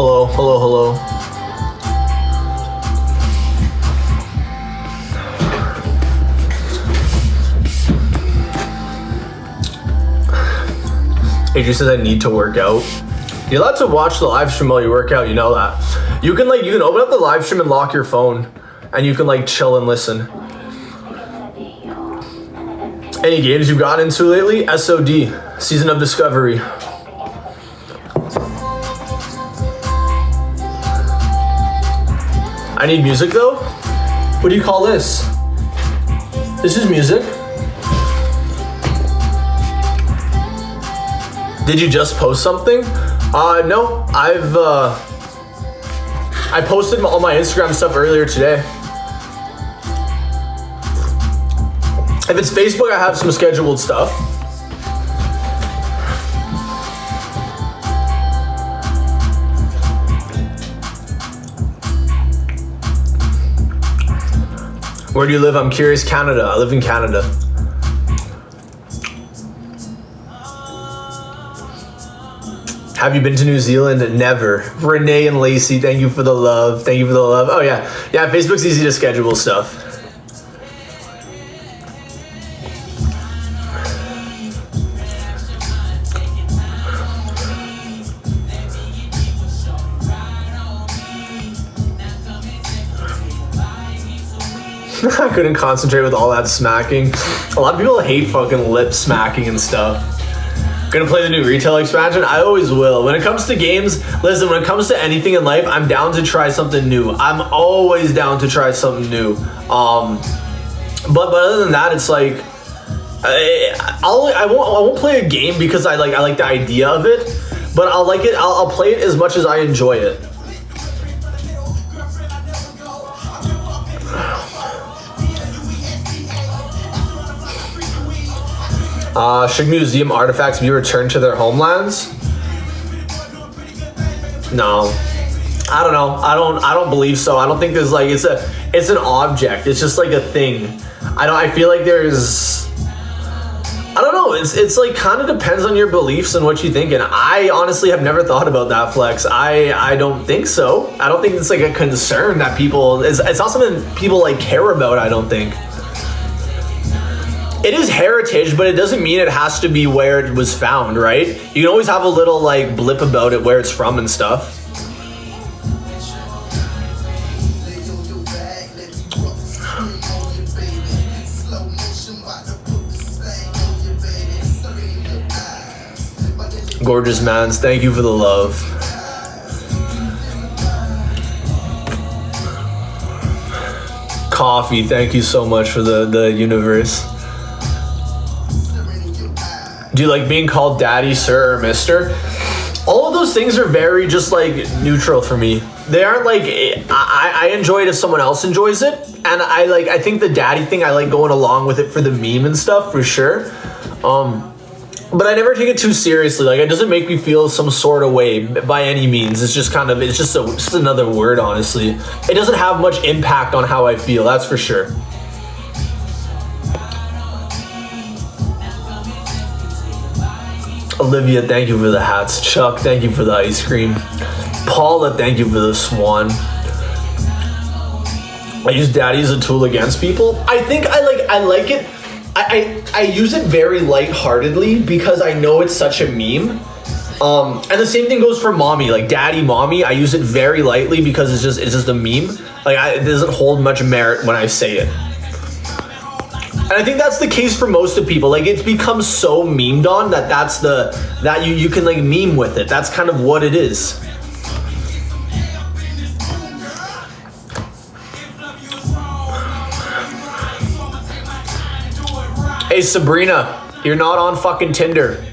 Hello, hello, hello. Adrian says I need to work out. You're allowed to watch the live stream while you work out, you know that. You can open up the live stream and lock your phone and you can like chill and listen. Any games you've gotten into lately? SOD, Season of Discovery. I need music though? What do you call this? This is music. Did you just post something? No, I posted all my Instagram stuff earlier today. If it's Facebook, I have some scheduled stuff. Where do you live? I'm curious. Canada. I live in Canada. Have you been to New Zealand? Never. Renee and Lacey, thank you for the love. Thank you for the love. Oh yeah. Yeah, Facebook's easy to schedule stuff. I couldn't concentrate with all that smacking. A lot of people hate fucking lip smacking and stuff. Gonna play the new retail expansion? I always will. When it comes to games, listen, when it comes to anything in life, I'm down to try something new. I'm always down to try something new. But other than that, it's like, I won't play a game because I like the idea of it, but I'll play it as much as I enjoy it. Should museum artifacts be returned to their homelands? No, I don't know. I don't believe so. I don't think there's like it's an object. It's just like a thing. I feel like there's. I don't know. It's like kind of depends on your beliefs and what you think. And I honestly have never thought about that, Flex. I don't think so. I don't think it's like a concern that people. It's not something people like care about. I don't think. It is heritage, but it doesn't mean it has to be where it was found, right? You can always have a little like blip about it where it's from and stuff. Gorgeous mans, thank you for the love. Coffee, thank you so much for the universe. Do you like being called daddy, sir, or mister? All of those things are very just like neutral for me. They aren't like, I enjoy it if someone else enjoys it. And I think the daddy thing, I like going along with it for the meme and stuff for sure. But I never take it too seriously. Like, it doesn't make me feel some sort of way by any means. It's just kind of, it's just another word, honestly. It doesn't have much impact on how I feel, that's for sure. Olivia, thank you for the hats. Chuck, thank you for the ice cream. Paula, thank you for the swan. I use daddy as a tool against people. I think I like it. I use it very lightheartedly because I know it's such a meme. And the same thing goes for mommy, like daddy, mommy. I use it very lightly because it's just a meme. Like it doesn't hold much merit when I say it. And I think that's the case for most of people. Like it's become so memed on that you can like meme with it. That's kind of what it is. Hey Sabrina, you're not on fucking Tinder.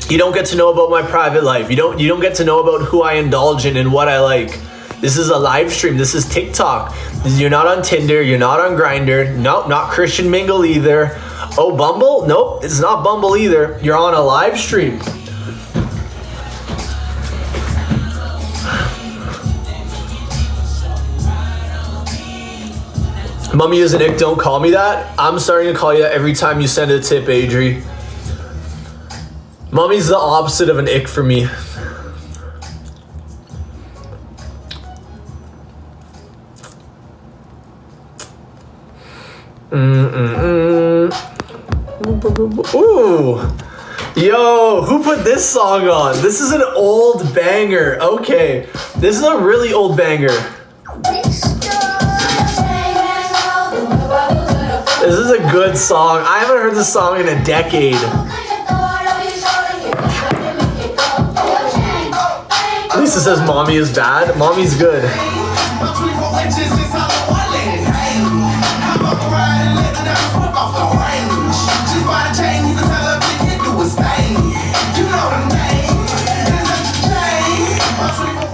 You don't get to know about my private life. You don't get to know about who I indulge in and what I like. This is a live stream. This is TikTok. You're not on Tinder. You're not on Grindr. Nope, not Christian Mingle either. Oh, Bumble? Nope, it's not Bumble either. You're on a live stream. Mummy is an ick, don't call me that. I'm starting to call you that every time you send a tip, Adri. Mummy's the opposite of an ick for me. Ooh. Yo, who put this song on? This is an old banger. Okay. This is a really old banger. This is a good song. I haven't heard this song in a decade. Lisa says mommy is bad. Mommy's good.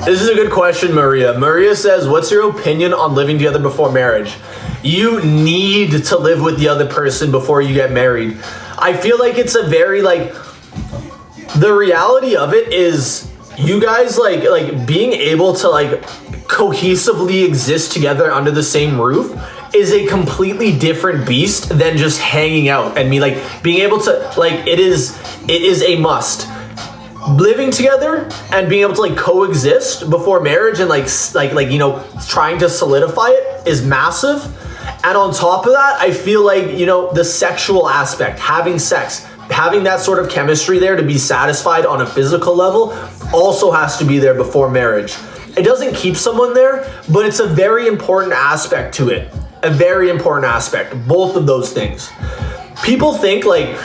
This is a good question, Maria. Maria says, what's your opinion on living together before marriage? You need to live with the other person before you get married. I feel like it's a very, like, the reality of it is you guys, like being able to, like, cohesively exist together under the same roof is a completely different beast than just hanging out. And me, like, being able to, like, it is a must. Living together and being able to, like, coexist before marriage and like you know, trying to solidify it is massive. And on top of that, I feel like, you know, the sexual aspect, having sex, having that sort of chemistry there to be satisfied on a physical level also has to be there before marriage. It doesn't keep someone there, but it's a very important aspect to it. A very important aspect, both of those things. People think, like,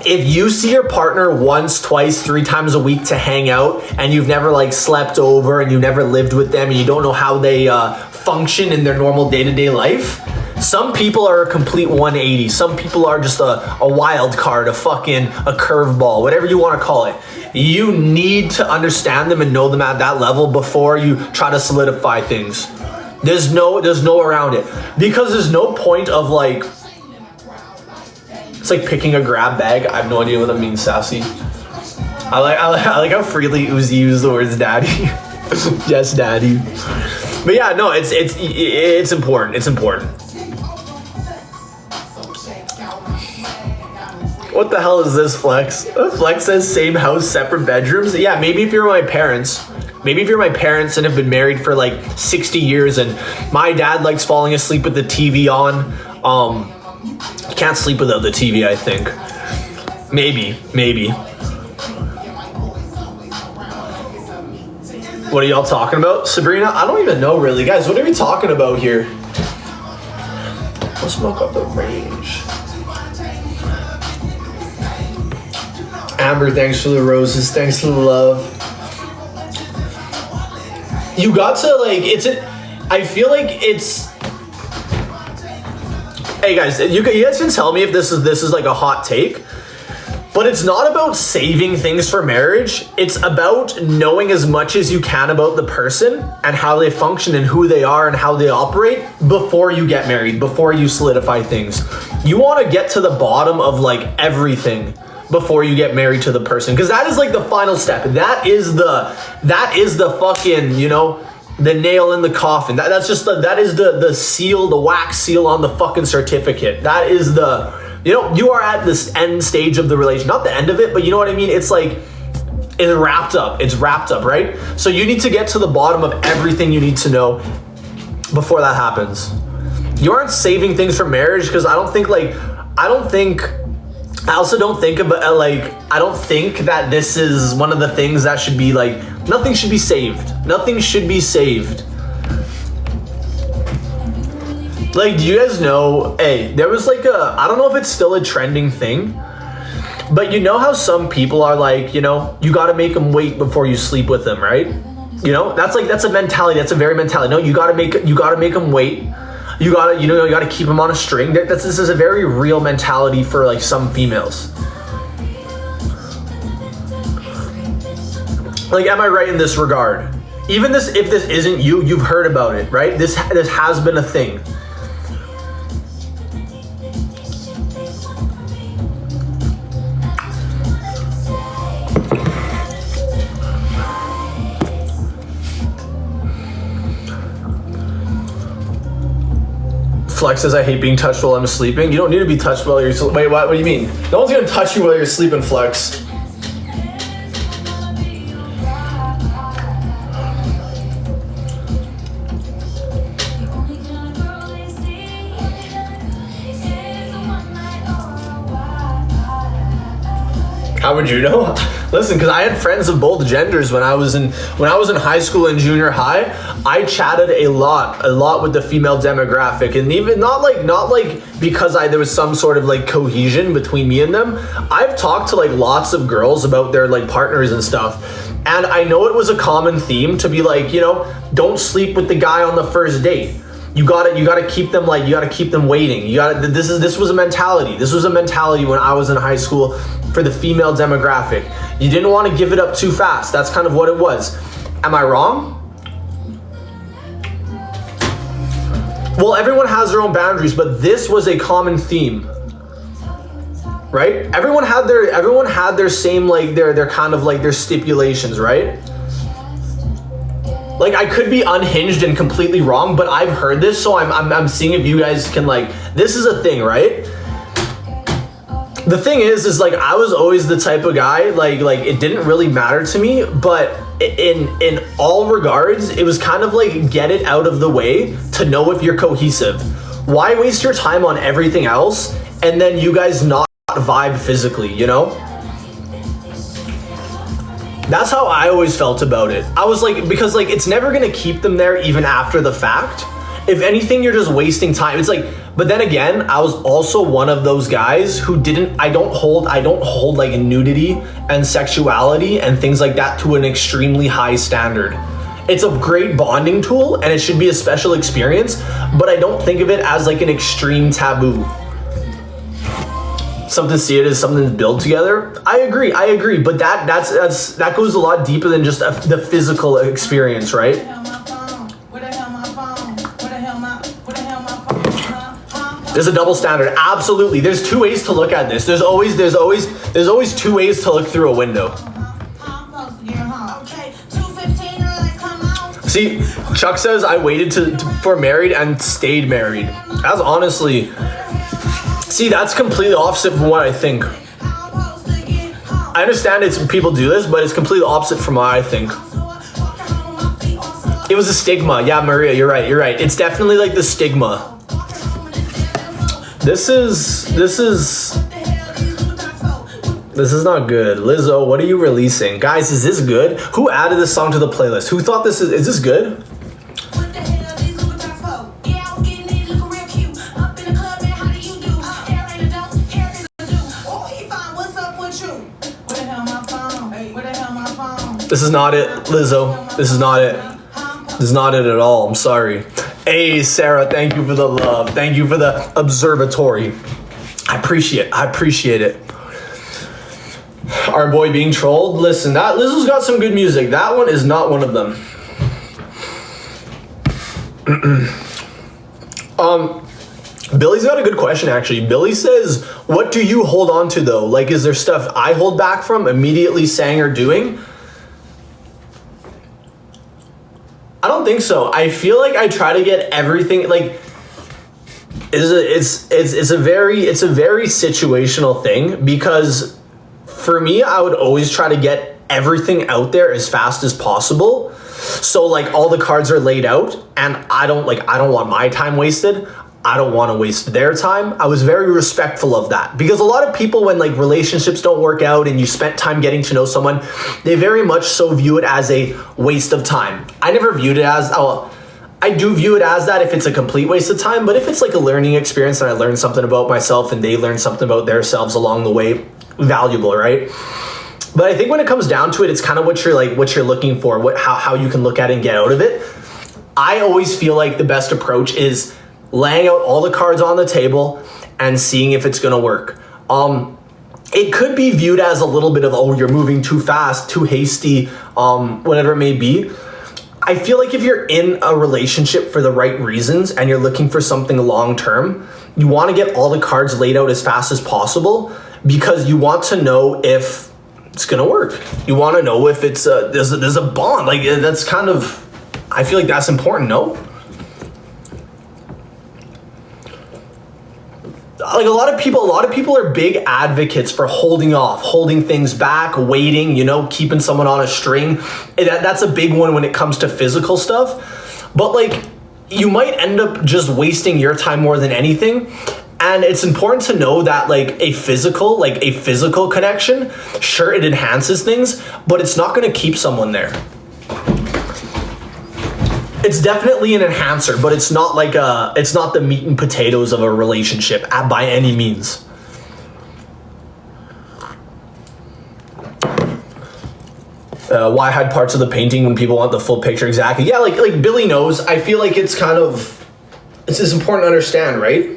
if you see your partner once, twice, 3 times a week to hang out and you've never, like, slept over and you never lived with them and you don't know how they function in their normal day-to-day life, some people are a complete 180. Some people are just a wild card, a curveball, whatever you want to call it. You need to understand them and know them at that level before you try to solidify things. There's no around it, because there's no point of, like, it's like picking a grab bag. I have no idea what that means, Sassy. I like how freely Uzi used the words daddy. Yes, daddy. But yeah, no, it's important. It's important. What the hell is this, Flex? Flex says same house, separate bedrooms. Yeah, maybe if you're my parents. Maybe if you're my parents and have been married for like 60 years and my dad likes falling asleep with the TV on. You can't sleep without the TV, I think. Maybe. What are y'all talking about? Sabrina? I don't even know, really. Guys, what are we talking about here? Let's smoke up the range. Amber, thanks for the roses. Thanks for the love. You got to, like, I feel like it's... Hey guys, you guys can tell me if this is like a hot take, but it's not about saving things for marriage. It's about knowing as much as you can about the person and how they function and who they are and how they operate before you get married, before you solidify things. You want to get to the bottom of, like, everything before you get married to the person, because that is, like, the final step. That is the fucking, you know, the nail in the coffin. That is the seal, the wax seal on the fucking certificate. That is the, you know, you are at this end stage of the relation. Not the end of it, but you know what I mean? It's like, it's wrapped up, right? So you need to get to the bottom of everything you need to know before that happens. You aren't saving things for marriage, because I also don't think about, like, I don't think that this is one of the things that should be, like, nothing should be saved. Nothing should be saved. Like, do you guys know, hey, there was like I don't know if it's still a trending thing, but you know how some people are like, you know, you got to make them wait before you sleep with them, right? You know, that's a mentality. That's a very mentality. No, you got to make them wait. You gotta keep them on a string. This is a very real mentality for, like, some females. Like, am I right in this regard? Even if this isn't you, you've heard about it, right? This has been a thing. Flex says, I hate being touched while I'm sleeping. You don't need to be touched while you're sleeping. Wait, what do you mean? No one's gonna touch you while you're sleeping, Flex. How would you know? Listen, because I had friends of both genders when I was in high school and junior high. I chatted a lot with the female demographic, and even not like because there was some sort of like cohesion between me and them. I've talked to like lots of girls about their like partners and stuff, and I know it was a common theme to be like, you know, don't sleep with the guy on the first date. You gotta keep them waiting. This was a mentality. This was a mentality when I was in high school for the female demographic. You didn't want to give it up too fast. That's kind of what it was. Am I wrong? Well, everyone has their own boundaries, but this was a common theme. Right? Everyone had their same like their kind of like their stipulations, right? Like, I could be unhinged and completely wrong, but I've heard this, so I'm seeing if you guys can, like, this is a thing, right? The thing is like, I was always the type of guy, like it didn't really matter to me, but in all regards, it was kind of like, get it out of the way to know if you're cohesive. Why waste your time on everything else and then you guys not vibe physically, you know? That's how I always felt about it. I was like, because like, it's never gonna keep them there even after the fact. If anything, you're just wasting time. It's like, but then again, I was also one of those guys who I don't hold like nudity and sexuality and things like that to an extremely high standard. It's a great bonding tool and it should be a special experience, but I don't think of it as like an extreme taboo. Something see it as something to build together. I agree, but that goes a lot deeper than just the physical experience, right? There's a double standard. Absolutely. There's two ways to look at this. There's always two ways to look through a window. See, Chuck says I waited for married and stayed married. That's honestly. See, that's completely opposite from what I think. I understand people do this, but it's completely opposite from what I think. It was a stigma. Yeah, Maria, you're right. It's definitely like the stigma. This is not good. Lizzo, what are you releasing? Guys, is this good? Who added this song to the playlist? Who thought is this good? This is not it, Lizzo. This is not it. This is not it at all. I'm sorry. Hey, Sarah, thank you for the love. Thank you for the observatory. I appreciate it. Our boy being trolled. Listen, that Lizzo's got some good music. That one is not one of them. Billy's got a good question, actually. Billy says, what do you hold on to, though? Like, is there stuff I hold back from immediately saying or doing? I don't think so. I feel like I try to get everything, like, it's a very situational thing, because for me, I would always try to get everything out there as fast as possible. So like, all the cards are laid out, and I don't want my time wasted. I don't want to waste their time. I was very respectful of that, because a lot of people, when like relationships don't work out and you spent time getting to know someone, they very much so view it as a waste of time. I never viewed it as, I do view it as that if it's a complete waste of time, but if it's like a learning experience and I learned something about myself and they learned something about themselves along the way, valuable, right? But I think when it comes down to it, it's kind of what you're looking for, how you can look at it and get out of it. I always feel like the best approach is laying out all the cards on the table and seeing if it's going to work. It could be viewed as a little bit of, oh, you're moving too fast, too hasty, whatever it may be. I feel like if you're in a relationship for the right reasons and you're looking for something long-term, you want to get all the cards laid out as fast as possible, because you want to know if it's going to work. You want to know if it's there's a bond. Like, that's kind of, I feel like that's important, no? Like, a lot of people are big advocates for holding off, holding things back, waiting, keeping someone on a string. That's a big one when it comes to physical stuff. But like, you might end up just wasting your time more than anything. And it's important to know that like a physical connection, sure, it enhances things, but it's not going to keep someone there. It's definitely an enhancer, but it's not like it's not the meat and potatoes of a relationship by any means. Why hide parts of the painting when people want the full picture? Exactly. Yeah, like Billy knows. I feel like it's kind of, it's important to understand, right?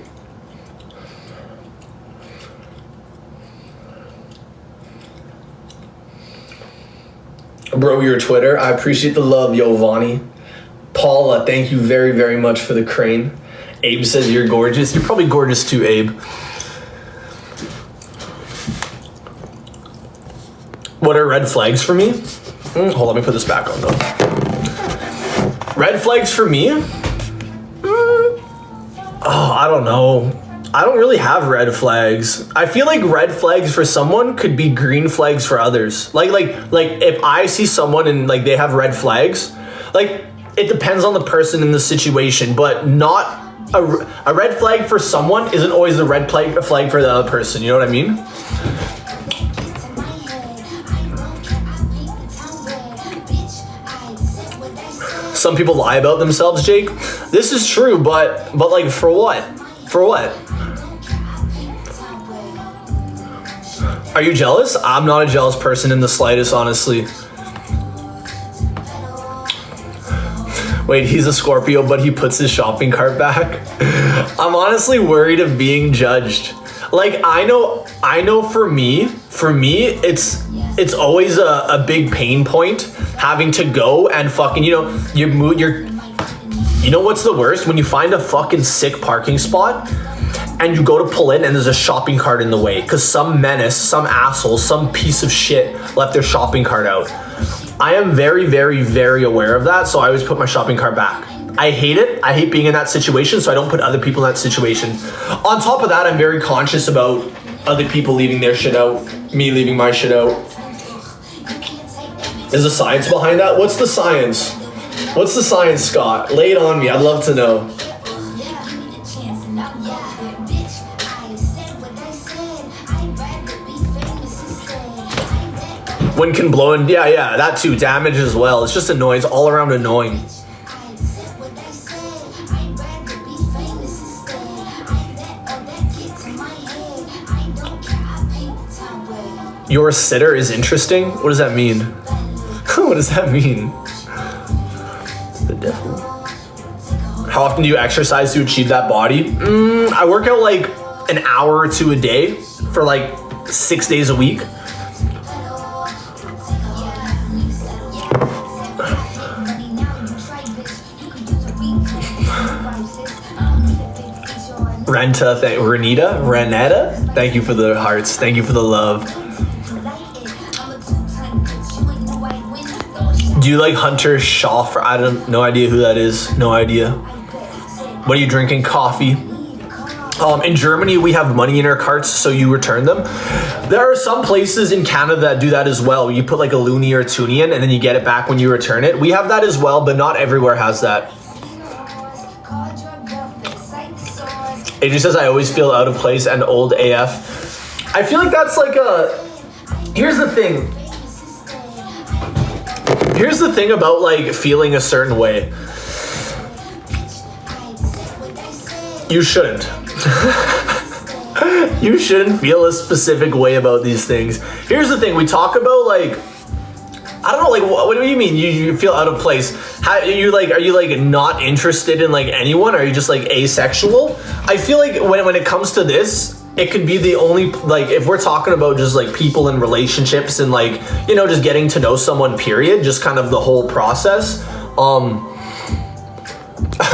Bro, your Twitter. I appreciate the love, Giovanni. Paula, thank you very, very much for the crane. Abe says you're gorgeous. You're probably gorgeous too, Abe. What are red flags for me? Hold on, let me put this back on though. Red flags for me? Oh, I don't know. I don't really have red flags. I feel like red flags for someone could be green flags for others. Like if I see someone and like they have red flags, like it depends on the person in the situation, but not a red flag for someone isn't always a red flag for the other person. You know what I mean? Some people lie about themselves, Jake. This is true, but like for what? For what? Are you jealous? I'm not a jealous person in the slightest, honestly. Wait, he's a Scorpio, but he puts his shopping cart back. I'm honestly worried of being judged. Like I know for me, it's always a big pain point having to go and fucking, you know what's the worst? When you find a fucking sick parking spot and you go to pull in and there's a shopping cart in the way because some menace, some asshole, some piece of shit left their shopping cart out. I am very, very, very aware of that, so I always put my shopping cart back. I hate it. I hate being in that situation, so I don't put other people in that situation. On top of that, I'm very conscious about other people leaving their shit out, me leaving my shit out. Is the science behind that? What's the science? What's the science, Scott? Lay it on me. I'd love to know. Wind can blow in. Yeah, that too. Damage as well. It's just annoying. It's all around annoying. Your sitter is interesting? What does that mean? What does that mean? The devil. How often do you exercise to achieve that body? I work out like an hour or two a day for like 6 days a week. Renetta, thank you for the hearts. Thank you for the love. Do you like Hunter Shaw? No idea who that is. No idea. What are you drinking? Coffee. In Germany, we have money in our carts, so you return them. There are some places in Canada that do that as well. You put like a loonie or a toonie in, and then you get it back when you return it. We have that as well, but not everywhere has that. Adrian says, I always feel out of place and old AF. I feel like that's like here's the thing. Here's the thing about like feeling a certain way. You shouldn't. You shouldn't feel a specific way about these things. Here's the thing. We talk about like, I don't know, like what do you mean you feel out of place? Are you like not interested in like anyone? Or are you just like asexual? I feel like when it comes to this, it could be the only, like if we're talking about just like people and relationships and like, you know, just getting to know someone, period, just kind of the whole process.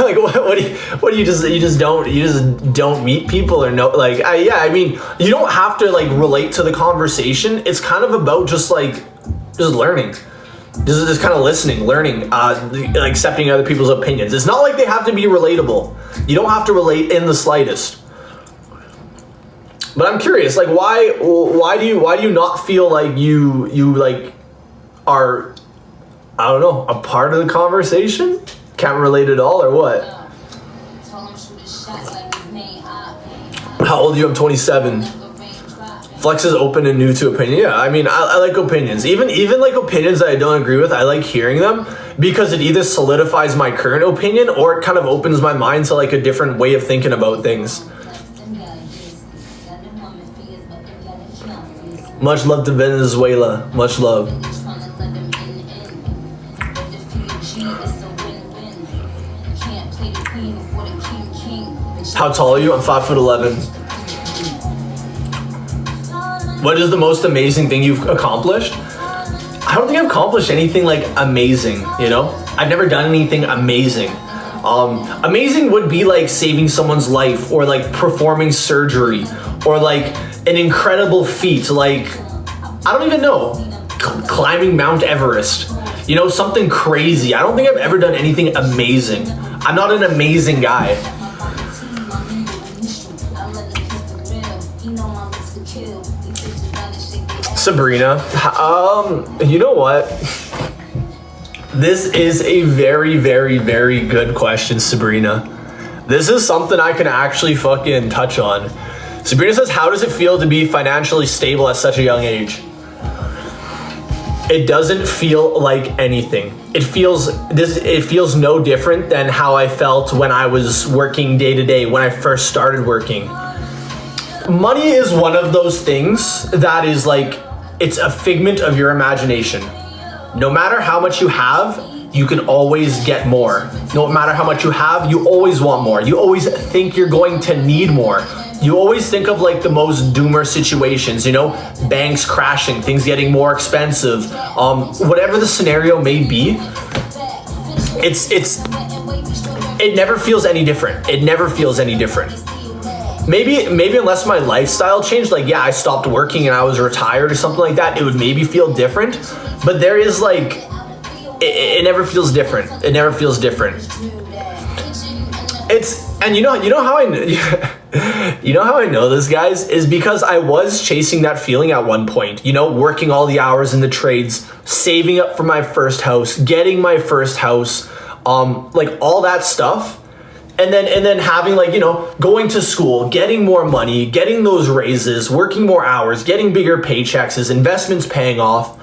Like what do you just don't meet people or no, like I mean, you don't have to like relate to the conversation. It's kind of about just learning. This is just kind of listening, learning, accepting other people's opinions. It's not like they have to be relatable. You don't have to relate in the slightest. But I'm curious, like why do you not feel like you like are, I don't know, a part of the conversation? Can't relate at all or what? How old are you? I'm 27. Flex is open and new to opinion. Yeah, I mean, I like opinions. Even like opinions that I don't agree with, I like hearing them because it either solidifies my current opinion or it kind of opens my mind to like a different way of thinking about things. Much love to Venezuela. Much love. How tall are you? I'm 5'11". What is the most amazing thing you've accomplished? I don't think I've accomplished anything like amazing, you know? I've never done anything amazing. Amazing would be like saving someone's life or like performing surgery or like an incredible feat, like, I don't even know, climbing Mount Everest, you know, something crazy. I don't think I've ever done anything amazing. I'm not an amazing guy. Sabrina, you know what? This is a very, very, very good question, Sabrina. This is something I can actually fucking touch on. Sabrina says, how does it feel to be financially stable at such a young age? It doesn't feel like anything. It feels no different than how I felt when I was working day to day, when I first started working. Money is one of those things that is like, it's a figment of your imagination. No matter how much you have, you can always get more. No matter how much you have, you always want more. You always think you're going to need more. You always think of like the most doomer situations, you know, banks crashing, things getting more expensive, whatever the scenario may be. It never feels any different. It never feels any different. Maybe unless my lifestyle changed, like, yeah, I stopped working and I was retired or something like that, it would maybe feel different. But there is like, it never feels different. It never feels different. And you know how I know this, guys, is because I was chasing that feeling at one point, you know, working all the hours in the trades, saving up for my first house, getting my first house, like all that stuff. And then having like, you know, going to school, getting more money, getting those raises, working more hours, getting bigger paychecks, as investments paying off.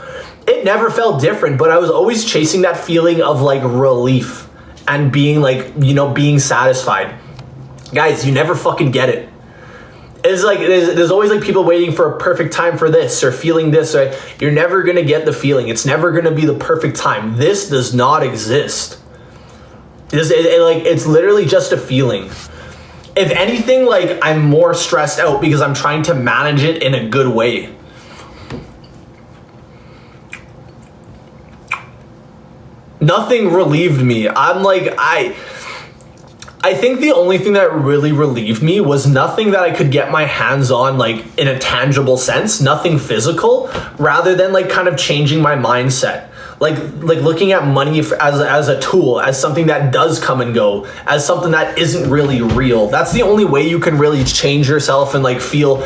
It never felt different, but I was always chasing that feeling of like relief and being like, you know, being satisfied. Guys, you never fucking get it. It's like, there's always like people waiting for a perfect time for this or feeling this. Or you're never going to get the feeling. It's never going to be the perfect time. This does not exist. It's literally just a feeling. If anything, like, I'm more stressed out because I'm trying to manage it in a good way. Nothing relieved me. I'm like, I think the only thing that really relieved me was nothing that I could get my hands on, like, in a tangible sense, nothing physical, rather than like kind of changing my mindset. Like looking at money as a tool, as something that does come and go, as something that isn't really real. That's the only way you can really change yourself and like feel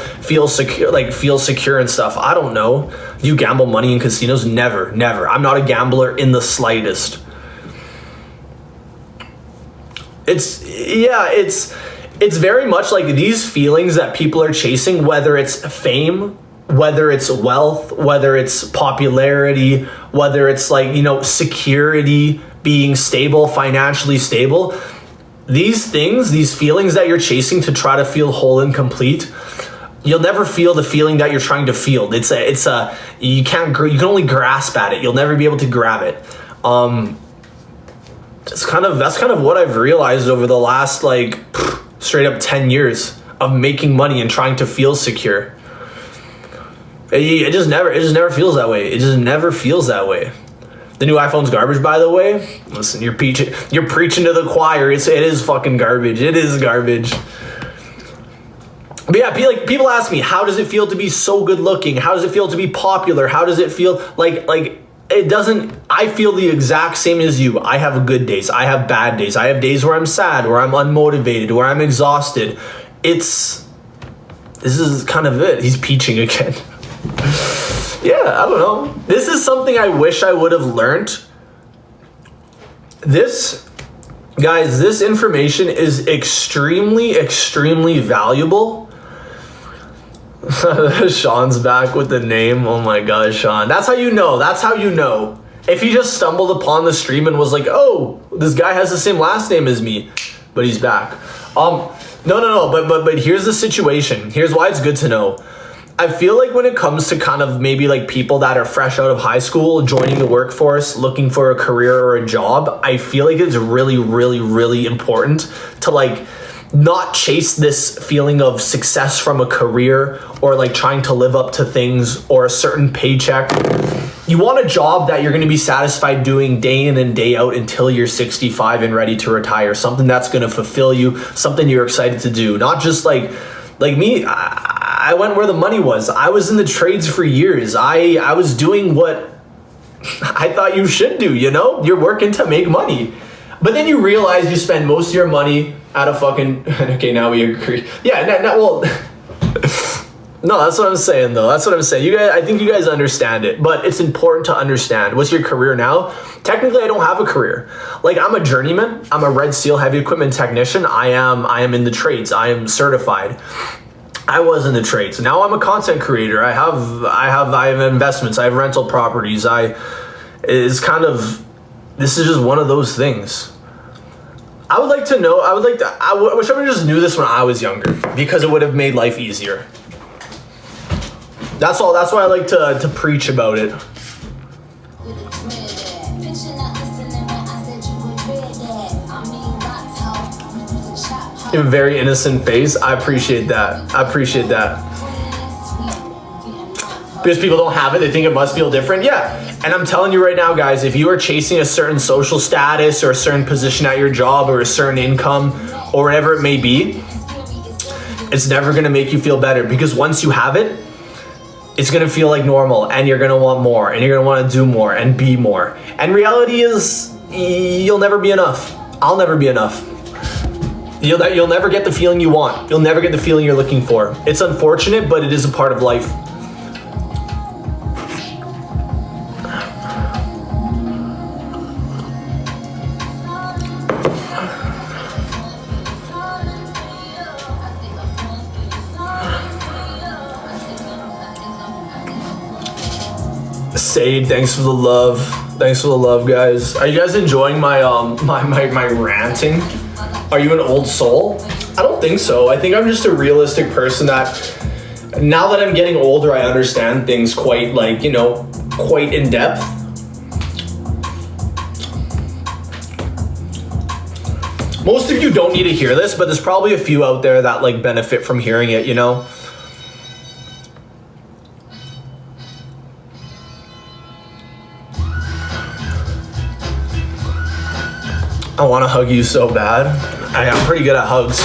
secure and stuff. I don't know. Do you gamble money in casinos? Never. I'm not a gambler in the slightest. It's very much like these feelings that people are chasing, whether it's fame, whether it's wealth, whether it's popularity, whether it's like, you know, security, being stable, financially stable. These things, these feelings that you're chasing to try to feel whole and complete, you'll never feel the feeling that you're trying to feel. You can only grasp at it. You'll never be able to grab it. That's kind of what I've realized over the last like straight up 10 years of making money and trying to feel secure. It just never feels that way. It just never feels that way. The new iPhone's garbage, by the way. Listen, you're preaching to the choir. It is fucking garbage. It is garbage. But yeah, people ask me, how does it feel to be so good looking? How does it feel to be popular? How does it feel like it doesn't? I feel the exact same as you. I have good days. I have bad days. I have days where I'm sad, where I'm unmotivated, where I'm exhausted. This is kind of it. He's peaching again. Yeah, I don't know. This is something I wish I would have learned. This information is extremely, extremely valuable. Sean's back with the name. Oh my gosh, Sean. That's how you know. That's how you know. If he just stumbled upon the stream and was like, oh, this guy has the same last name as me, but he's back. No, but here's the situation. Here's why it's good to know. I feel like when it comes to kind of maybe like people that are fresh out of high school, joining the workforce, looking for a career or a job, I feel like it's really, really, really important to like not chase this feeling of success from a career or like trying to live up to things or a certain paycheck. You want a job that you're going to be satisfied doing day in and day out until you're 65 and ready to retire. Something that's going to fulfill you, something you're excited to do. Not just like me, I went where the money was. I was in the trades for years. I was doing what I thought you should do, you know? You're working to make money. But then you realize you spend most of your money at a fucking... Okay, now we agree. Yeah, well... No, that's what I'm saying, though. That's what I'm saying. You guys, I think you guys understand it, but it's important to understand. What's your career now? Technically, I don't have a career. Like, I'm a journeyman. I'm a Red Seal heavy equipment technician. I am in the trades. I am certified. I was in the trades. Now I'm a content creator. I have investments. I have rental properties. This is just one of those things. I wish I just knew this when I was younger, because it would have made life easier. That's all. That's why I like to preach about it. A very innocent face. I appreciate that. Because people don't have it, they think it must feel different. Yeah. And I'm telling you right now, guys, if you are chasing a certain social status or a certain position at your job or a certain income or whatever it may be, it's never going to make you feel better, because once you have it, it's going to feel like normal, and you're going to want more, and you're going to want to do more and be more. And reality is, you'll never be enough. I'll never be enough. You'll never get the feeling you want. You'll never get the feeling you're looking for. It's unfortunate, but it is a part of life. Sade, thanks for the love. Thanks for the love, guys. Are you guys enjoying my my ranting? Are you an old soul? I don't think so. I think I'm just a realistic person that, now that I'm getting older, I understand things quite, like, you know, quite in depth. Most of you don't need to hear this, but there's probably a few out there that like benefit from hearing it, you know? I want to hug you so bad. I'm pretty good at hugs.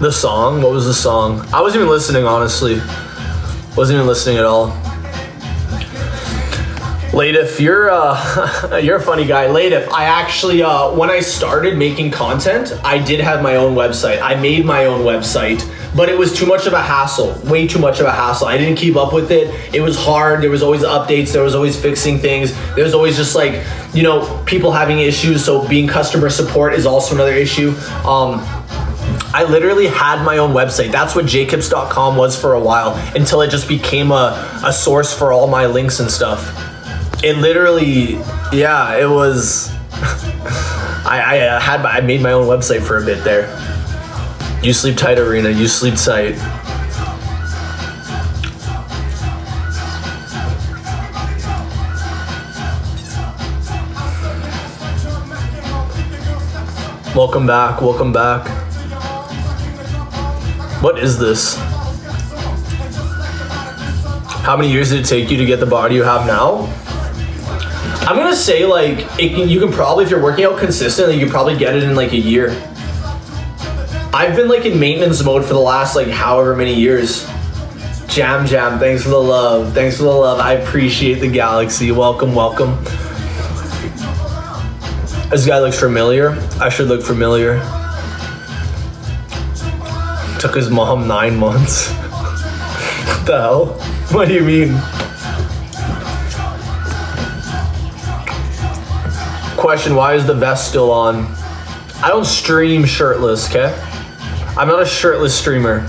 The song? What was the song? I wasn't even listening, honestly. Wasn't even listening at all. Latif, you're a funny guy. Latif, I actually, when I started making content, I did have my own website. I made my own website, but it was too much of a hassle, way too much of a hassle. I didn't keep up with it. It was hard. There was always updates. There was always fixing things. There was always just like, you know, people having issues. So being customer support is also another issue. I literally had my own website. That's what jacobs.com was for a while, until it just became a source for all my links and stuff. It literally, yeah, it was, I made my own website for a bit there. You sleep tight, Arena, you sleep tight. Welcome back, welcome back. What is this? How many years did it take you to get the body you have now? I'm gonna say like, you can probably, if you're working out consistently, you can probably get it in like a year. I've been like in maintenance mode for the last like however many years. Jam, thanks for the love. Thanks for the love. I appreciate the galaxy. Welcome, welcome. This guy looks familiar. I should look familiar. Took his mom 9 months. What the hell? What do you mean? Question, why is the vest still on? I don't stream shirtless, okay? I'm not a shirtless streamer.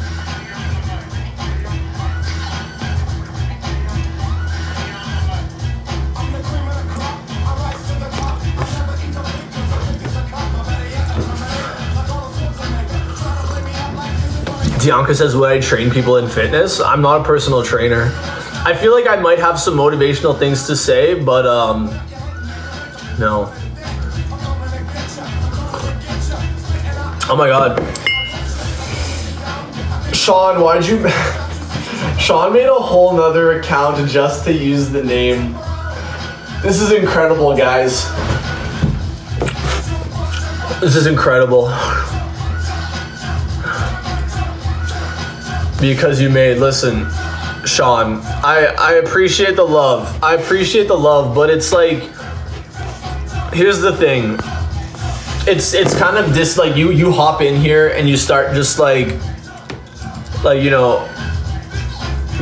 Bianca says, would I train people in fitness? I'm not a personal trainer. I feel like I might have some motivational things to say, but no. Oh my god. Sean, why'd you... Sean made a whole nother account just to use the name. This is incredible, guys. This is incredible. Because you made, listen, Sean, I appreciate the love. I appreciate the love, but it's like, here's the thing. It's kind of this, like, you hop in here and you start just like, you know,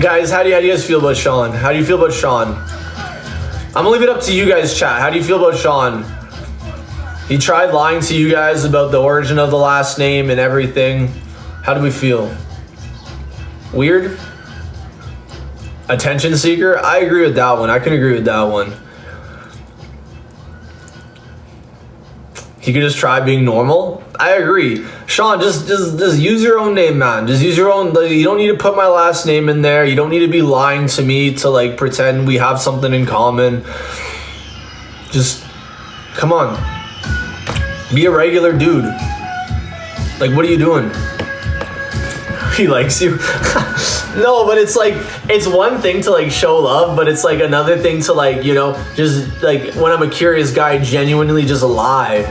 guys, how do you guys feel about Sean? How do you feel about Sean? I'm gonna leave it up to you guys, chat. How do you feel about Sean? He tried lying to you guys about the origin of the last name and everything. How do we feel? Weird? Attention seeker? I agree with that one. I can agree with that one. He could just try being normal. I agree. Sean, just use your own name, man. Just use your own. You don't need to put my last name in there. You don't need to be lying to me to like pretend we have something in common. Just come on. Be a regular dude. Like, what are you doing? He likes you. No, but it's like, it's one thing to like show love, but it's like another thing to like, you know, just like when I'm a curious guy, genuinely just lie.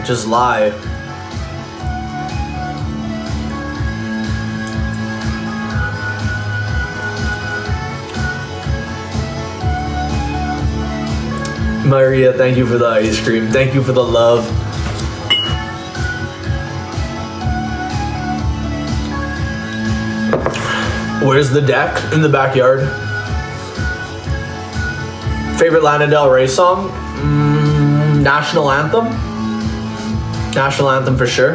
Maria, thank you for the ice cream. Thank you for the love. Where's the deck? In the backyard. Favorite Lana Del Rey song? National Anthem? National Anthem for sure.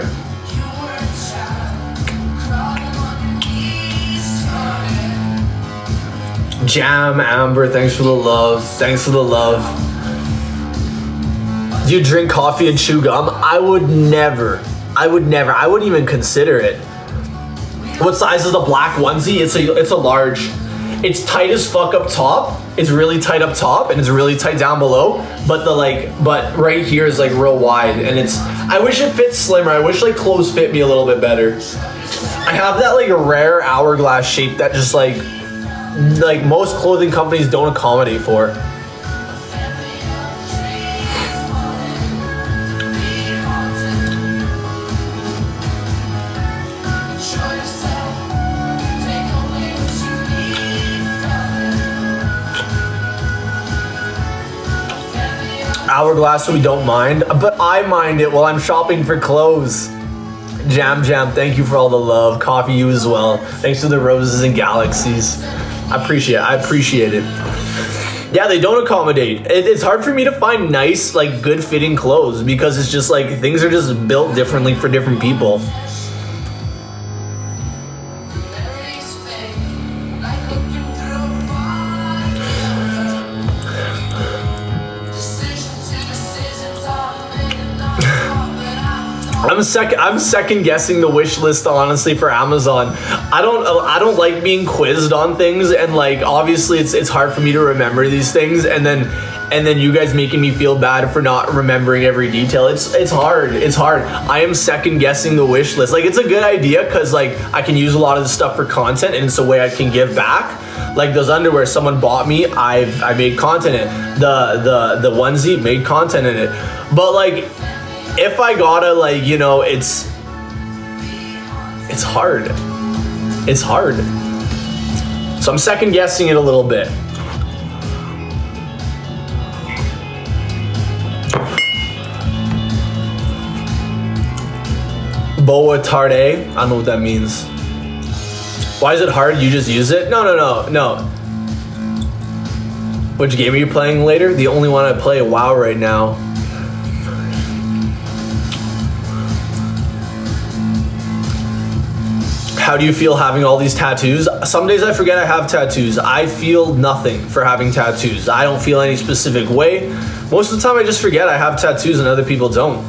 Jam, Amber, thanks for the love. Thanks for the love. Do you drink coffee and chew gum? I would never. I wouldn't even consider it. What size is the black onesie? It's a large. It's tight as fuck up top. It's really tight up top and it's really tight down below. But but right here is like real wide and I wish it fits slimmer. I wish like clothes fit me a little bit better. I have that like rare hourglass shape that just like most clothing companies don't accommodate for. Hourglass, so we don't mind, but I mind it while I'm shopping for clothes. Jam, thank you for all the love. Coffee, you as well. Thanks for the roses and galaxies. I appreciate it. Yeah, they don't accommodate. It's hard for me to find nice, like good fitting clothes because it's just like things are just built differently for different people. I'm second guessing the wish list honestly for Amazon. I don't like being quizzed on things and like obviously it's hard for me to remember these things and then you guys making me feel bad for not remembering every detail. It's hard. I am second guessing the wish list. Like it's a good idea because like I can use a lot of the stuff for content and it's a way I can give back. Like those underwear someone bought me, I made content in it. The onesie made content in it. But like if I gotta like, you know, it's hard. It's hard. So I'm second guessing it a little bit. Boa tarde. I don't know what that means. Why is it hard? You just use it? No. Which game are you playing later? The only one I play, WoW right now. How do you feel having all these tattoos? Some days I forget I have tattoos. I feel nothing for having tattoos. I don't feel any specific way. Most of the time I just forget I have tattoos and other people don't.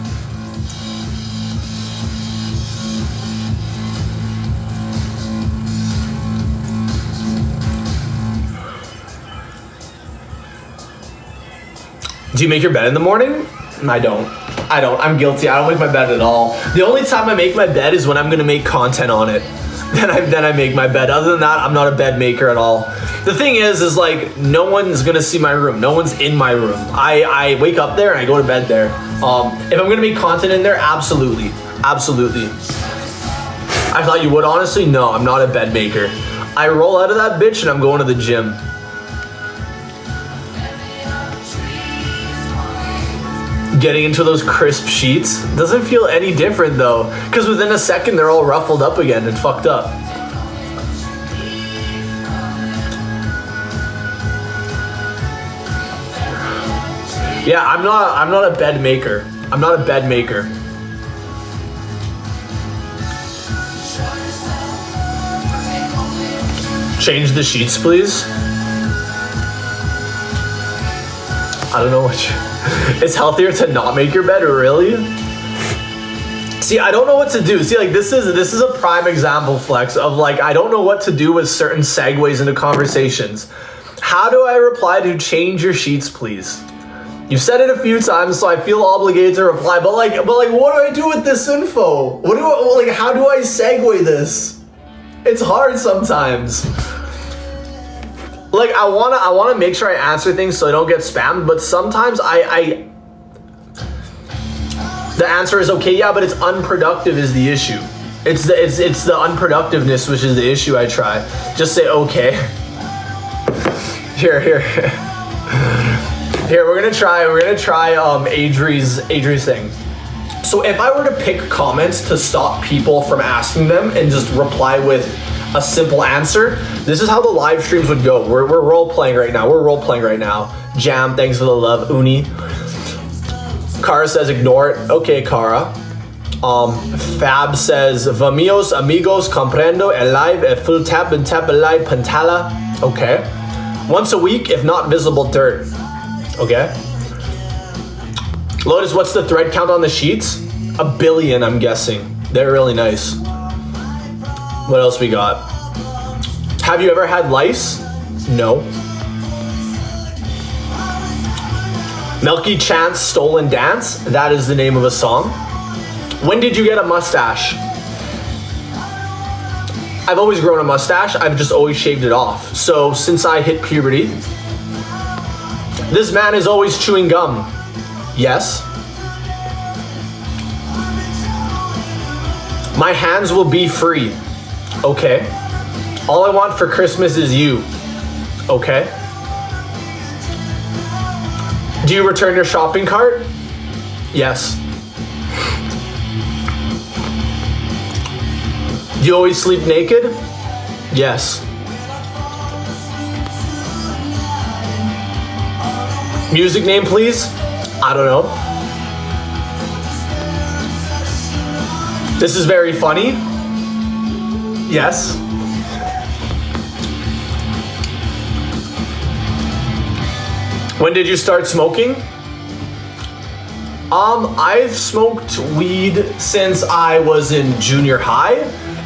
Do you make your bed in the morning? I don't. I'm guilty. I don't make my bed at all. The only time I make my bed is when I'm gonna make content on it. Then I make my bed. Other than that, I'm not a bed maker at all. The thing is like no one's gonna see my room. No one's in my room. I wake up there and I go to bed there. If I'm gonna make content in there, absolutely. Absolutely. I thought you would, honestly. No, I'm not a bed maker. I roll out of that bitch and I'm going to the gym. Getting into those crisp sheets doesn't feel any different though, because within a second they're all ruffled up again and fucked up. Yeah, I'm not a bed maker. I'm not a bed maker. Change the sheets, please. I don't know what you... It's healthier to not make your bed, really? See, I don't know what to do. See, like this is a prime example, Flex, of like I don't know what to do with certain segues into conversations. How do I reply to change your sheets, please? You've said it a few times, so I feel obligated to reply. But like, what do I do with this info? How do I segue this? It's hard sometimes. Like I wanna make sure I answer things so I don't get spammed, but sometimes the answer is okay, yeah, but it's unproductive is the issue. It's the unproductiveness which is the issue. I try. Just say okay. Here, we're gonna try Adri's thing. So if I were to pick comments to stop people from asking them and just reply with a simple answer, this is how the live streams would go. We're role playing right now. Jam, thanks for the love. Uni. Kara says ignore it. Okay, Kara. Fab says Vamios amigos comprendo el live e full tap and tap el live pantala. Okay. Once a week, if not visible dirt. Okay. Lotus, what's the thread count on the sheets? 1 billion, I'm guessing. They're really nice. What else we got? Have you ever had lice? No. Milky Chance Stolen Dance. That is the name of a song. When did you get a mustache? I've always grown a mustache. I've just always shaved it off. So since I hit puberty, this man is always chewing gum. Yes. My hands will be free. Okay. All I want for Christmas is you. Okay. Do you return your shopping cart? Yes. Do you always sleep naked? Yes. Music name, please? I don't know. This is very funny. Yes. When did you start smoking? I've smoked weed since I was in junior high,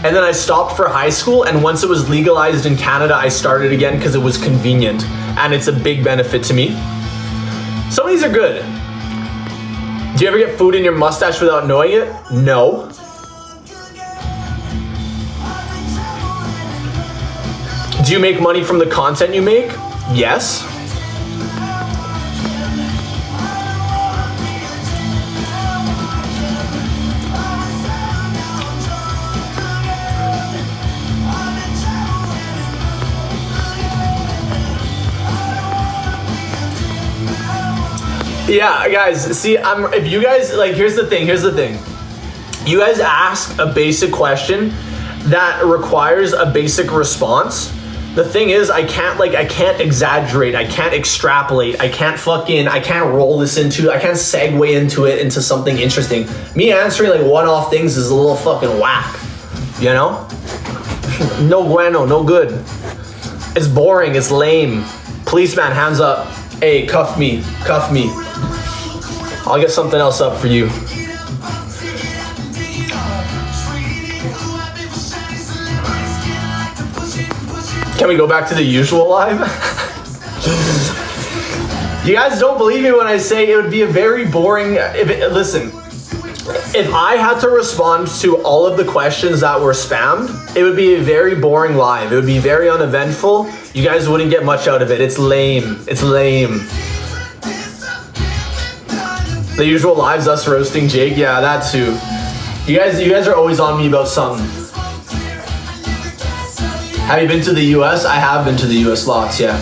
and then I stopped for high school, and once it was legalized in Canada, I started again because it was convenient, and it's a big benefit to me. Some of these are good. Do you ever get food in your mustache without knowing it? No. Do you make money from the content you make? Yes. Yeah, guys, see, if you guys, like, here's the thing. You guys ask a basic question that requires a basic response. The thing is, I can't exaggerate, I can't extrapolate, I can't roll this into, I can't segue into something interesting. Me answering like one-off things is a little fucking whack, you know? No bueno, no good. It's boring, it's lame. Policeman, hands up. Hey, cuff me, cuff me. I'll get something else up for you. Can we go back to the usual live? You guys don't believe me when I say it would be a very boring, listen, if I had to respond to all of the questions that were spammed, it would be a very boring live. It would be very uneventful. You guys wouldn't get much out of it. It's lame. It's lame. The usual lives, us roasting Jake. Yeah, that too. You guys are always on me about something. Have you been to the US? I have been to the US lots, yeah.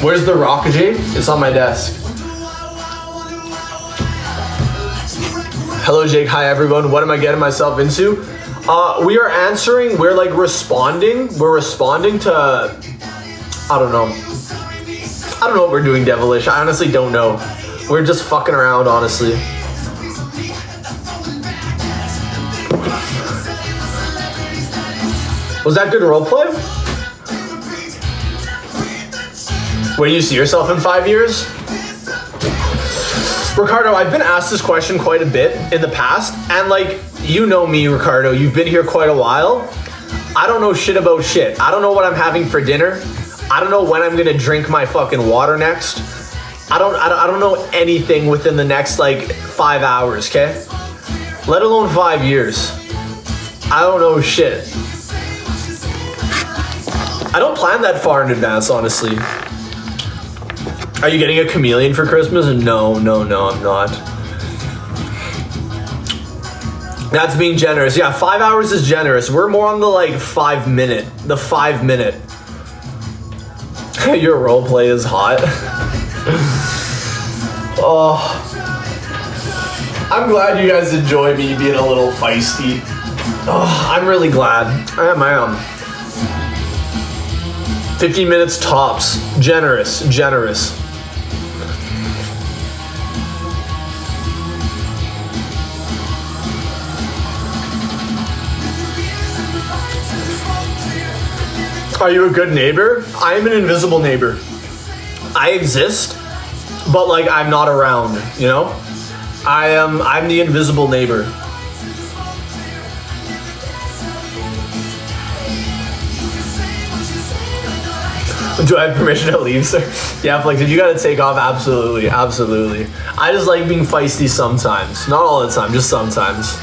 Where's the rock, Jake? It's on my desk. Hello, Jake. Hi, everyone. What am I getting myself into? We are answering. We're like responding. We're responding to. I don't know. I don't know what we're doing, Devilish. I honestly don't know. We're just fucking around, honestly. Was that good roleplay? Where do you see yourself in 5 years? Ricardo, I've been asked this question quite a bit in the past, and like, you know me, Ricardo, you've been here quite a while. I don't know shit about shit. I don't know what I'm having for dinner. I don't know when I'm gonna drink my fucking water next. I don't know anything within the next like 5 hours, okay? Let alone 5 years. I don't know shit. I don't plan that far in advance, honestly. Are you getting a chameleon for Christmas? No, I'm not. That's being generous. Yeah, 5 hours is generous. We're more on the like 5 minute. The 5 minute. Your roleplay is hot. Oh. I'm glad you guys enjoy me being a little feisty. Oh, I'm really glad. I am. 15 minutes tops. Generous. Are you a good neighbor? I am an invisible neighbor. I exist, but like I'm not around, you know? I'm the invisible neighbor. Do I have permission to leave, sir? Yeah, like, did you gotta take off? Absolutely. I just like being feisty sometimes. Not all the time, just sometimes.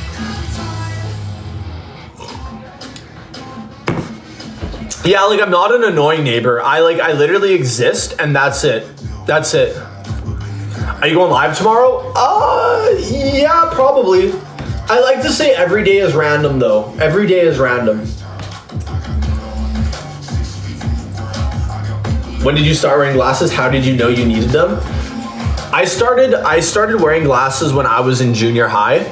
Yeah, like I'm not an annoying neighbor. I literally exist and that's it. Are you going live tomorrow? Yeah, probably. I like to say every day is random though. Every day is random. When did you start wearing glasses? How did you know you needed them? I started wearing glasses when I was in junior high.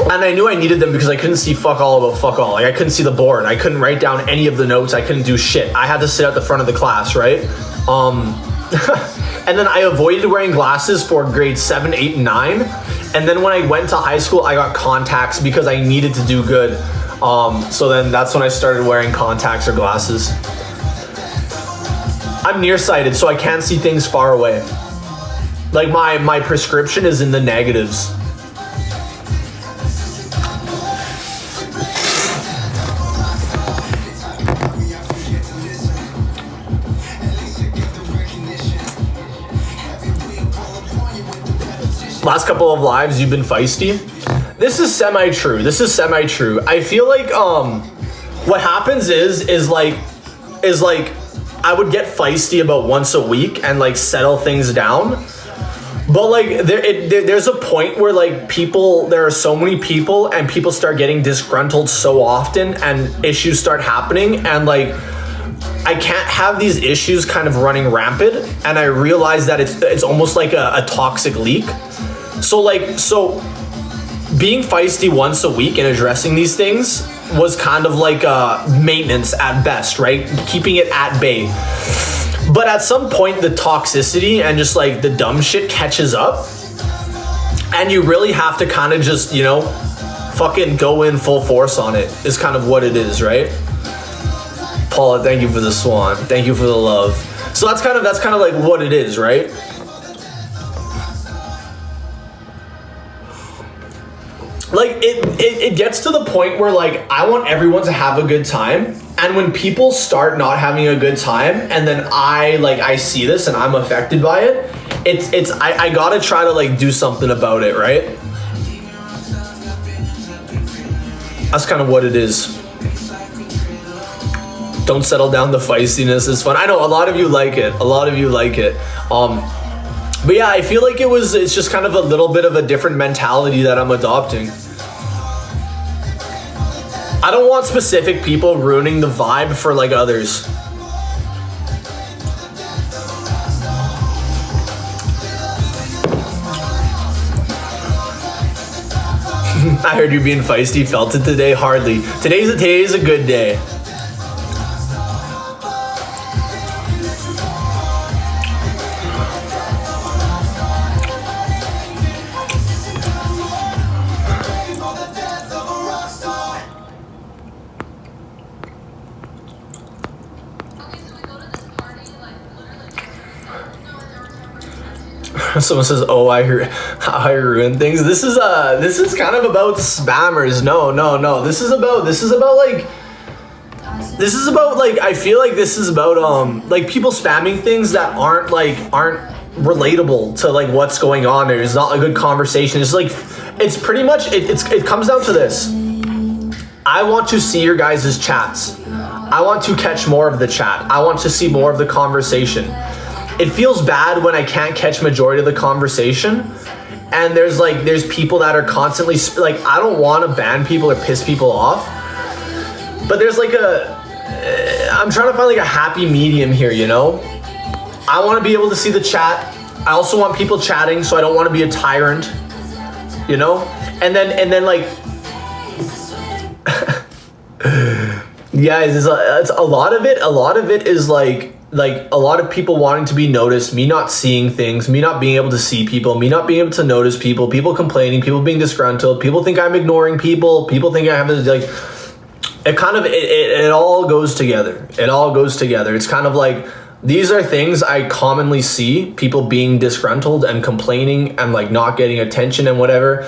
And I knew I needed them because I couldn't see fuck all about fuck all. Like I couldn't see the board. I couldn't write down any of the notes. I couldn't do shit. I had to sit at the front of the class, right? And then I avoided wearing glasses for grades 7, 8, and 9. And then when I went to high school, I got contacts because I needed to do good. So then that's when I started wearing contacts or glasses. I'm nearsighted, so I can't see things far away. Like my prescription is in the negatives. Last couple of lives, you've been feisty. This is semi-true. I feel like what happens is like I would get feisty about once a week and like settle things down. But like there's a point where like there are so many people and people start getting disgruntled so often and issues start happening and like I can't have these issues kind of running rampant, and I realize that it's almost like a toxic leak. So being feisty once a week and addressing these things was kind of like maintenance at best, right? Keeping it at bay. But at some point, the toxicity and just like the dumb shit catches up, and you really have to kind of just, fucking go in full force on it is kind of what it is, right? Paula, thank you for the swan. Thank you for the love. So that's kind of like what it is, right? Like it gets to the point where like I want everyone to have a good time, and when people start not having a good time, and then I see this and I'm affected by it, I gotta try to like do something about it, right? That's kind of what it is. Don't settle down. The feistiness is fun. I know a lot of you like it. But yeah, I feel like it's just kind of a little bit of a different mentality that I'm adopting. I don't want specific people ruining the vibe for like others. I heard you being feisty. Felt it today? Hardly. Today's a good day. Someone says, "Oh, I ruin things." This is kind of about spammers. No. This is about I feel like this is about like people spamming things that aren't relatable to like what's going on there. It's not a good conversation. It's like it's pretty much it comes down to this. I want to see your guys' chats. I want to catch more of the chat. I want to see more of the conversation. It feels bad when I can't catch majority of the conversation, and there's people that are constantly like, I don't want to ban people or piss people off, but there's like I'm trying to find like a happy medium here, you know? I want to be able to see the chat. I also want people chatting, so I don't want to be a tyrant, you know? And then like guys, it's a lot of it is like a lot of people wanting to be noticed, me not seeing things, me not being able to see people, me not being able to notice people complaining, people being disgruntled, people think I'm ignoring people think I have this, like, it all goes together. It's kind of like, these are things I commonly see, people being disgruntled and complaining and like not getting attention and whatever.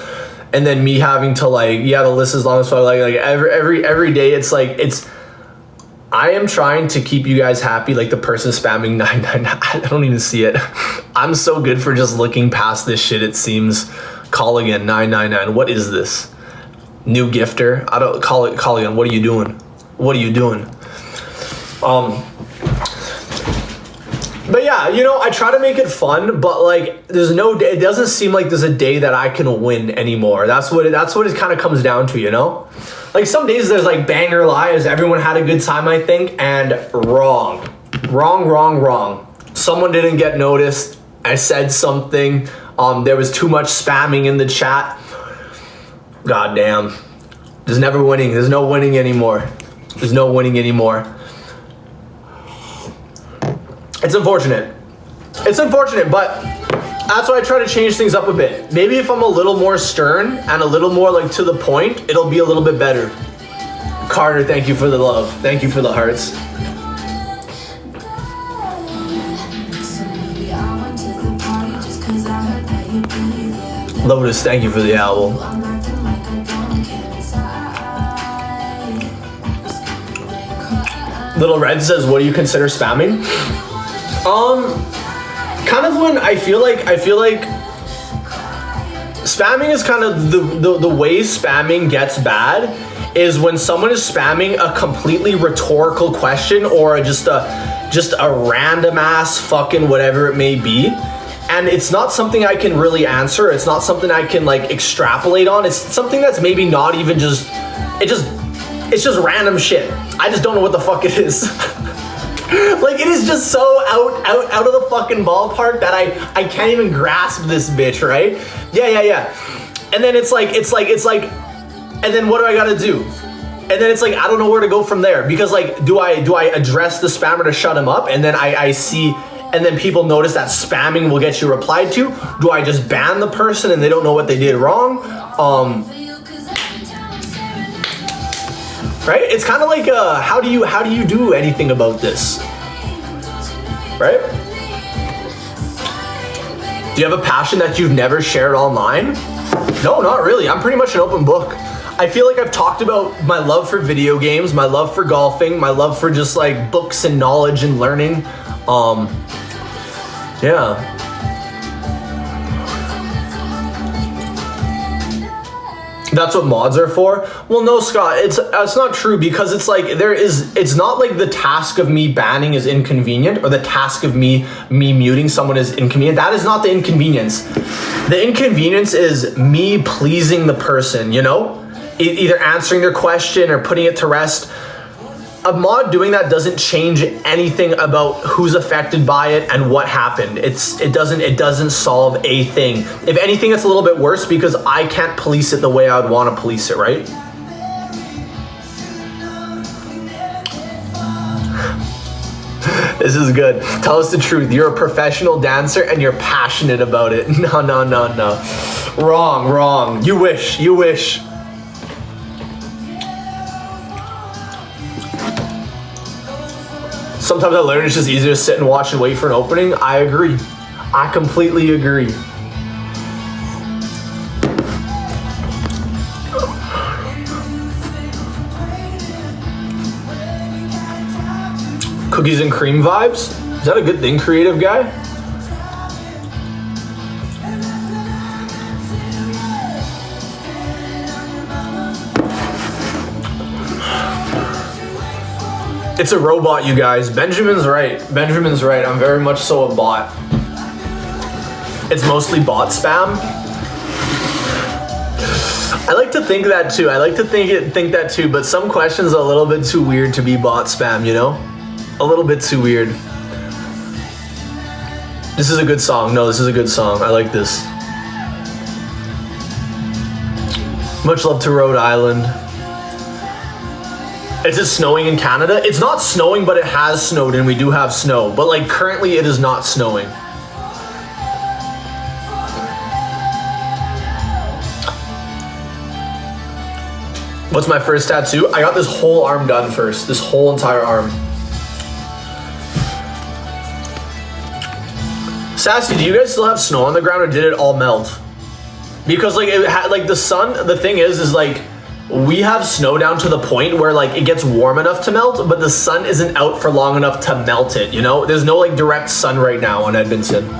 And then me having to like, yeah, the list is long as fuck. Like every day, it's like, I am trying to keep you guys happy. Like the person spamming 999, I don't even see it. I'm so good for just looking past this shit, it seems. Call again, 999. What is this? New gifter? I don't call again. What are you doing? But yeah, you know, I try to make it fun, but like it doesn't seem like there's a day that I can win anymore. That's what it kind of comes down to, you know? Like some days there's like banger lives, everyone had a good time, I think, and wrong. Someone didn't get noticed. I said something. There was too much spamming in the chat. God damn. There's never winning. There's no winning anymore. It's unfortunate, but that's why I try to change things up a bit. Maybe if I'm a little more stern and a little more like to the point, it'll be a little bit better. Carter, thank you for the love. Thank you for the hearts. Lotus, thank you for the owl. Little Red says, what do you consider spamming? Kind of when I feel like spamming is kind of the way spamming gets bad is when someone is spamming a completely rhetorical question or just a random ass fucking whatever it may be, and it's not something I can really answer. It's not something I can like extrapolate on. It's something that's maybe not even it's just random shit. I just don't know what the fuck it is. Like it is just so out of the fucking ballpark that I can't even grasp this bitch, right? Yeah. And then it's like, and then what do I gotta do? And then it's like, I don't know where to go from there, because like, do I address the spammer to shut him up? And then I see, and then people notice that spamming will get you replied to. Do I just ban the person and they don't know what they did wrong? right? It's kind of like, how do you do anything about this, right? Do you have a passion that you've never shared online? No, not really. I'm pretty much an open book. I feel like I've talked about my love for video games, my love for golfing, my love for just like books and knowledge and learning. Yeah. That's what mods are for? Well, no, Scott, it's not true, because it's like it's not like the task of me banning is inconvenient, or the task of me muting someone is inconvenient. That is not the inconvenience. The inconvenience is me pleasing the person, you know? Either answering their question or putting it to rest. A mod doing that doesn't change anything about who's affected by it and what happened. It doesn't solve a thing. If anything, it's a little bit worse because I can't police it the way I would want to police it, right? This is good. Tell us the truth. You're a professional dancer and you're passionate about it. No. Wrong. You wish. Sometimes I learn it's just easier to sit and watch and wait for an opening. I agree. I completely agree. Cookies and cream vibes? Is that a good thing, creative guy? It's a robot, you guys. Benjamin's right. I'm very much so a bot. It's mostly bot spam. I like to think that too. Think that too, but some questions are a little bit too weird to be bot spam, you know? A little bit too weird. This is a good song. No, this is a good song. I like this. Much love to Rhode Island. Is it snowing in Canada? It's not snowing, but it has snowed and we do have snow. But like currently it is not snowing. What's my first tattoo? I got this whole arm done first. This whole entire arm. Sassy, do you guys still have snow on the ground or did it all melt? Because like it had like the sun, the thing is like we have snow down to the point where like it gets warm enough to melt, but the sun isn't out for long enough to melt it, you know? There's no like direct sun right now on Edmonton.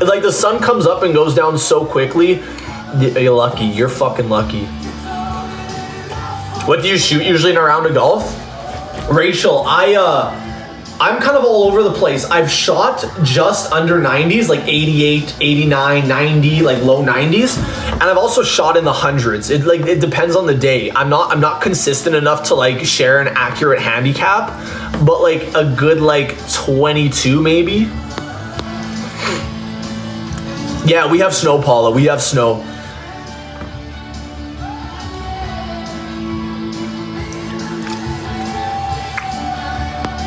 Like the sun comes up and goes down so quickly. You're lucky, you're fucking lucky. What do you shoot usually in a round of golf? Rachel, I'm kind of all over the place. I've shot just under 90s, like 88, 89, 90, like low 90s. And I've also shot in the hundreds. It depends on the day. I'm not consistent enough to like share an accurate handicap, but like a good like 22 maybe. Yeah, we have snow, Paula. We have snow.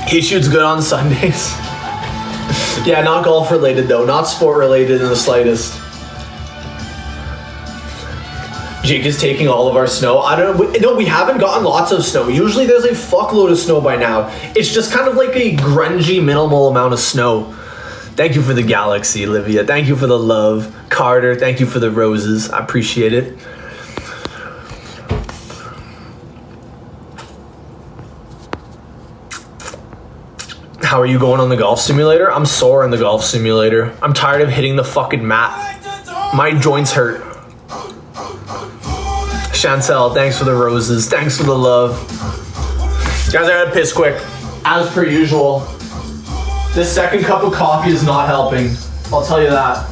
He shoots good on Sundays. Yeah, not golf related though, not sport related in the slightest. Jake is taking all of our snow. I don't know. No, we haven't gotten lots of snow. Usually there's a fuckload of snow by now. It's just kind of like a grungy, minimal amount of snow. Thank you for the galaxy, Olivia. Thank you for the love. Carter, thank you for the roses. I appreciate it. How are you going on the golf simulator? I'm sore in the golf simulator. I'm tired of hitting the fucking mat. My joints hurt. Chantel, thanks for the roses. Thanks for the love. Guys, I gotta piss quick. As per usual. This second cup of coffee is not helping. I'll tell you that.